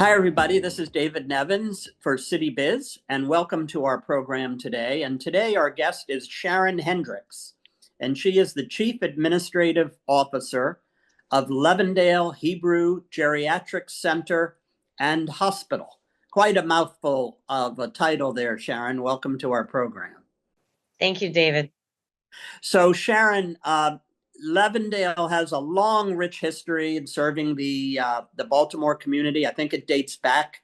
Hi, everybody. This is David Nevins for City Biz, and welcome to our program today. And today, our guest is Sharon Hendricks, and she is the Chief Administrative Officer of Levindale Hebrew Geriatric Center and Hospital. Quite a mouthful of a title there, Sharon. Welcome to our program. Thank you, David. So, Sharon, Levindale has a long, rich history in serving the Baltimore community. I think it dates back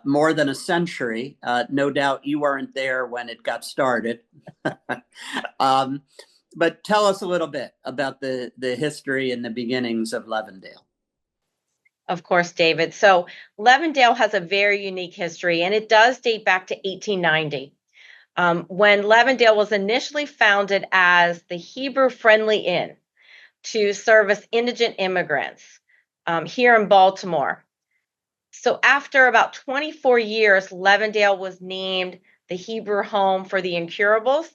more than a century. No doubt you weren't there when it got started. um, but tell us a little bit about the history and the beginnings of Levindale. Of course, David. So Levindale has a very unique history, and it does date back to 1890, when Levindale was initially founded as the Hebrew Friendly Inn to service indigent immigrants here in Baltimore. So after about 24 years, Levindale was named the Hebrew Home for the Incurables,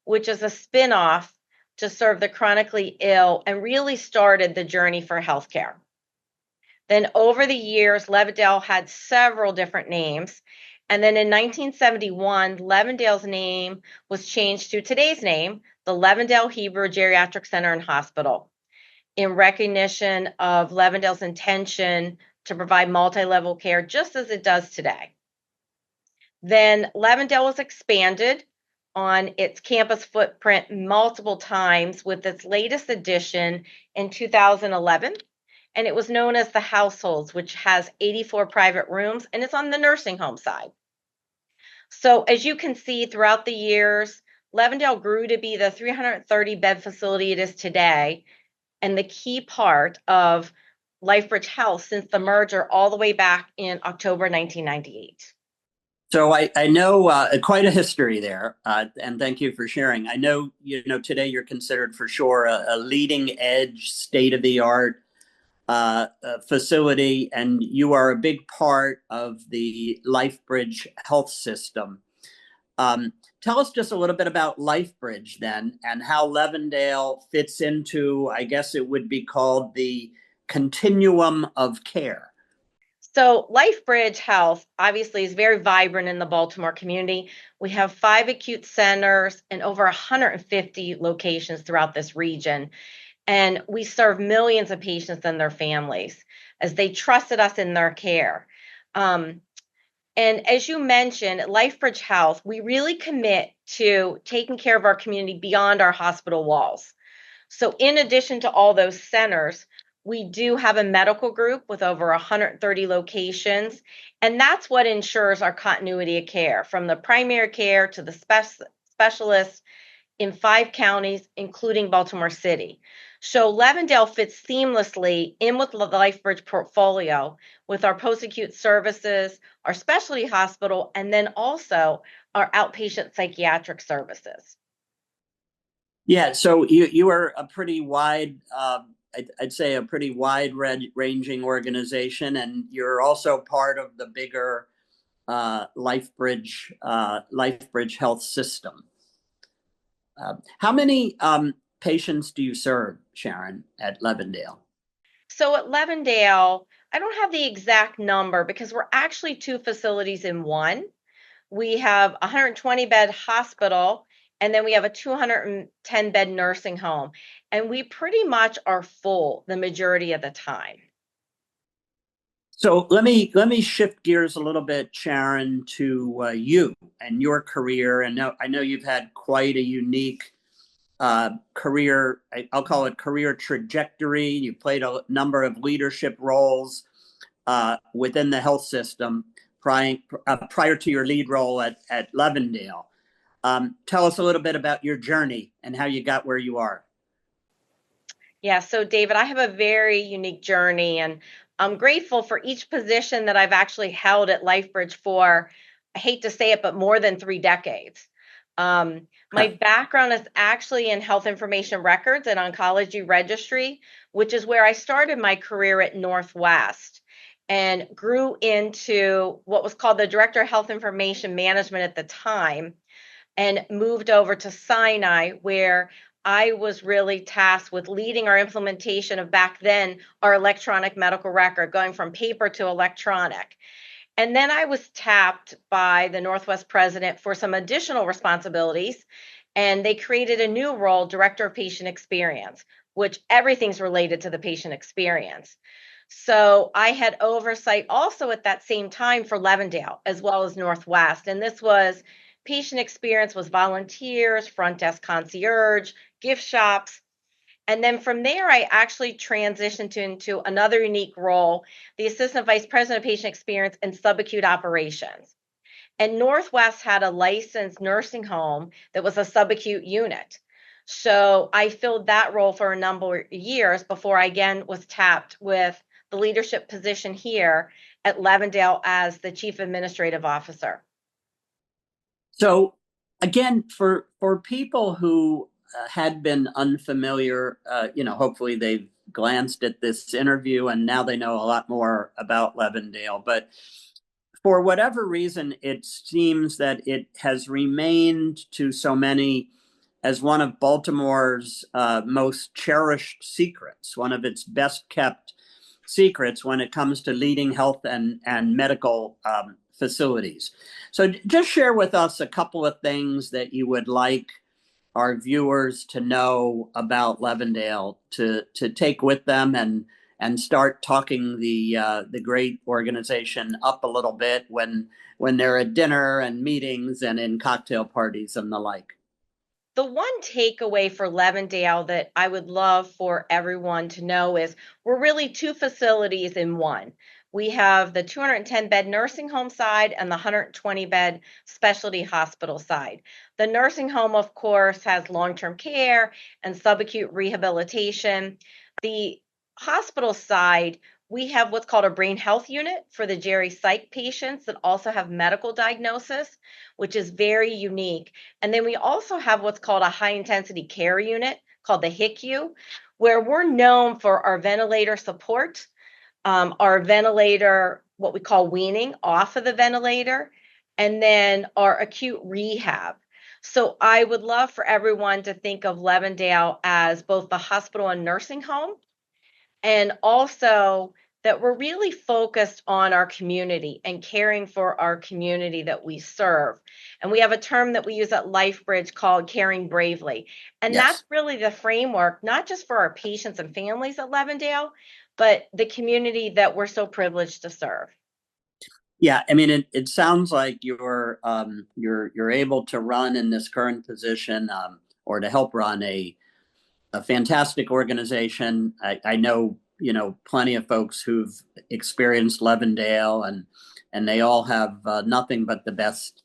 which is a spinoff to serve the chronically ill and really started the journey for healthcare. Then over the years, Levindale had several different names. And then in 1971, Levindale's name was changed to today's name, the Levindale Hebrew Geriatric Center and Hospital, in recognition of Levindale's intention to provide multi-level care just as it does today. Then Levindale was expanded on its campus footprint multiple times with its latest addition in 2011. And it was known as the Households, which has 84 private rooms, and it's on the nursing home side. So as you can see throughout the years, Levindale grew to be the 330 bed facility it is today, and the key part of LifeBridge Health since the merger all the way back in October 1998. So I know quite a history there, and thank you for sharing. I know today you're considered for sure a leading edge, state of the art facility, and you are a big part of the LifeBridge health system. Tell us just a little bit about LifeBridge then, and how Levindale fits into, I guess it would be called the continuum of care. So LifeBridge Health obviously is very vibrant in the Baltimore community. We have 5 acute centers and over 150 locations throughout this region. And we serve millions of patients and their families as they trusted us in their care. And as you mentioned, LifeBridge Health, we really commit to taking care of our community beyond our hospital walls. So in addition to all those centers, we do have a medical group with over 130 locations, and that's what ensures our continuity of care from the primary care to the specialists in 5 counties, including Baltimore City. So Levindale fits seamlessly in with the LifeBridge portfolio with our post-acute services, our specialty hospital, and then also our outpatient psychiatric services. Yeah, so you are a pretty wide, I'd say a pretty wide-ranging organization, and you're also part of the bigger LifeBridge health system. How many patients do you serve, Sharon, at Levindale? So at Levindale, I don't have the exact number because we're actually 2 facilities in one. We have a 120 bed hospital, and then we have a 210 bed nursing home. And we pretty much are full the majority of the time. So let me shift gears a little bit, Sharon, to you and your career. And I know you've had quite a unique career. I'll call it career trajectory. You played a number of leadership roles within the health system prior to your lead role at Levindale. Tell us a little bit about your journey and how you got where you are. Yeah, so David, I have a very unique journey, and I'm grateful for each position that I've actually held at LifeBridge for, I hate to say it, but more than 3 decades. My background is actually in health information records and oncology registry, which is where I started my career at Northwest and grew into what was called the Director of Health Information Management at the time, and moved over to Sinai, where I was really tasked with leading our implementation of back then our electronic medical record, going from paper to electronic. And then I was tapped by the Northwest president for some additional responsibilities, and they created a new role, Director of Patient Experience, which everything's related to the patient experience. So I had oversight also at that same time for Levindale as well as Northwest. And this was patient experience was volunteers, front desk concierge, gift shops. And then from there, I actually transitioned into another unique role, the Assistant Vice President of Patient Experience and Subacute Operations. And Northwest had a licensed nursing home that was a subacute unit. So I filled that role for a number of years before I again was tapped with the leadership position here at Levindale as the Chief Administrative Officer. So again, for people who had been unfamiliar, hopefully they've glanced at this interview and now they know a lot more about Levindale. But for whatever reason, it seems that it has remained to so many as one of Baltimore's most cherished secrets, one of its best kept secrets when it comes to leading health and medical facilities. So just share with us a couple of things that you would like our viewers to know about Levindale to take with them and start talking the great organization up a little bit when they're at dinner and meetings and in cocktail parties and the like. The one takeaway for Levindale that I would love for everyone to know is we're really two facilities in one. We have the 210 bed nursing home side and the 120 bed specialty hospital side. The nursing home, of course, has long-term care and subacute rehabilitation. The hospital side, we have what's called a brain health unit for the geri psych patients that also have medical diagnosis, which is very unique. And then we also have what's called a high intensity care unit called the HICU, where we're known for our ventilator support, our ventilator, what we call weaning off of the ventilator, and then our acute rehab. So I would love for everyone to think of Levindale as both the hospital and nursing home, and also that we're really focused on our community and caring for our community that we serve. And we have a term that we use at LifeBridge called caring bravely. And Yes. that's really the framework, not just for our patients and families at Levindale, but the community that we're so privileged to serve. Yeah, I mean, it sounds like you're able to run in this current position or to help run a fantastic organization. I know, plenty of folks who've experienced Levindale and they all have nothing but the best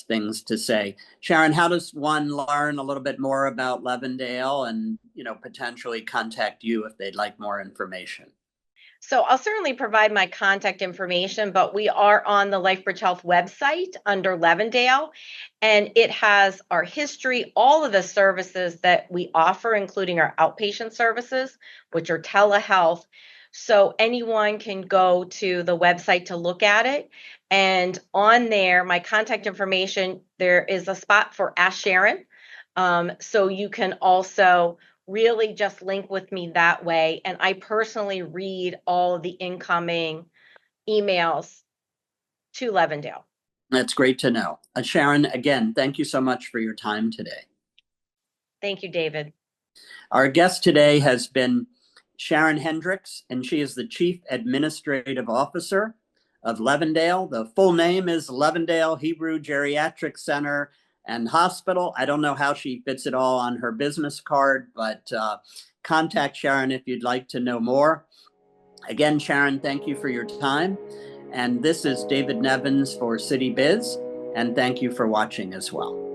things to say. Sharon, how does one learn a little bit more about Levindale and, potentially contact you if they'd like more information? So I'll certainly provide my contact information, but we are on the LifeBridge Health website under Levindale, and it has our history, all of the services that we offer, including our outpatient services, which are telehealth. So anyone can go to the website to look at it. And on there, my contact information, there is a spot for Ask Sharon. So you can also really just link with me that way. And I personally read all of the incoming emails to Levindale. That's great to know. Sharon, again, thank you so much for your time today. Thank you, David. Our guest today has been Sharon Hendricks, and she is the Chief Administrative Officer of Levindale. The full name is Levindale Hebrew Geriatric Center and Hospital. I don't know how she fits it all on her business card, but contact Sharon if you'd like to know more. Again, Sharon, thank you for your time. And this is David Nevins for City Biz, and thank you for watching as well.